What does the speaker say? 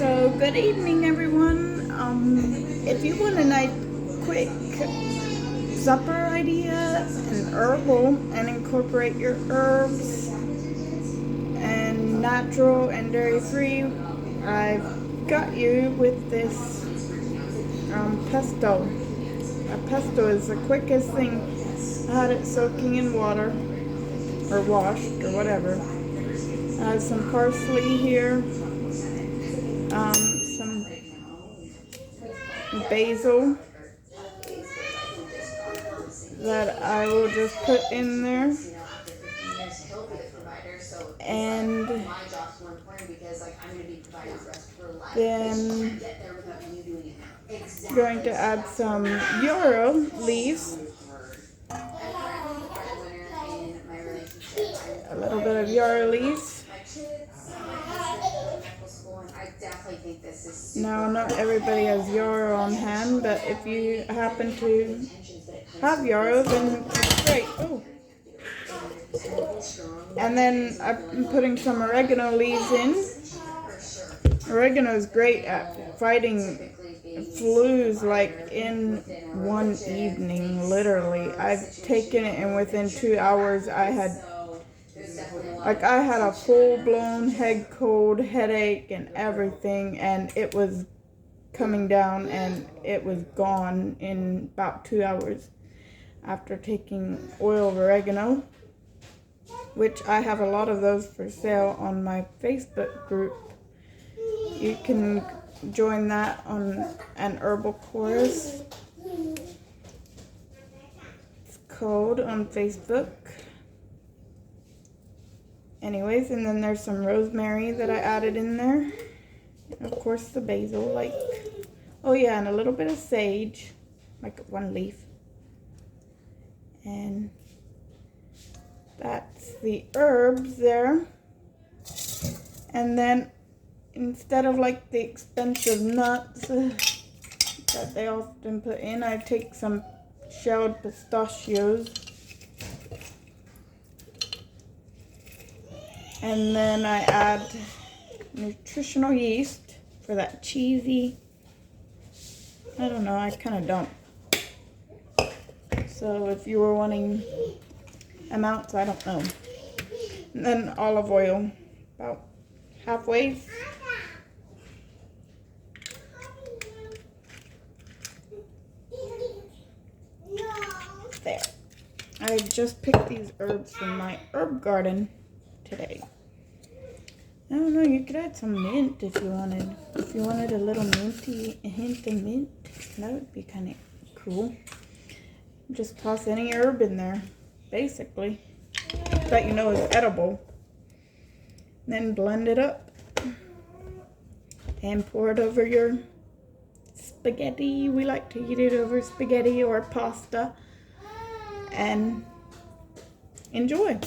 So good evening, everyone. If you want a nice quick supper idea and herbal and incorporate your herbs and natural and dairy free, I've got you with this pesto. A pesto is the quickest thing. I had it soaking in water or washed or whatever. I have some parsley here. Some basil that I will just put in there, and then going to add some yarrow leaves, a little bit of yarrow leaves. Now, not everybody has yarrow on hand, but if you happen to have yarrow, then it's great. Oh. And then I'm putting some oregano leaves in. Oregano is great at fighting flus like in one evening, literally. I've taken it and within 2 hours I had a full-blown head cold, headache, and everything, and it was coming down, and it was gone in about 2 hours after taking oil of oregano, which I have a lot of those for sale on my Facebook group. You can join that on an Herbal Chorus. It's called on Facebook. Anyways, and then there's some rosemary that I added in there. And of course the basil, oh yeah, and a little bit of sage, like one leaf. And that's the herbs there. And then instead of like the expensive nuts that they often put in, I take some shelled pistachios. And then I add nutritional yeast for that cheesy, I don't know, I kind of don't. So if you were wanting amounts, I don't know. And then olive oil, about halfway. There. I just picked these herbs from my herb garden today. I don't know, you could add some mint if you wanted. If you wanted a little minty, a hint of mint, that would be kind of cool. Just toss any herb in there, basically, that you know is edible. Then blend it up and pour it over your spaghetti. We like to eat it over spaghetti or pasta, and enjoy.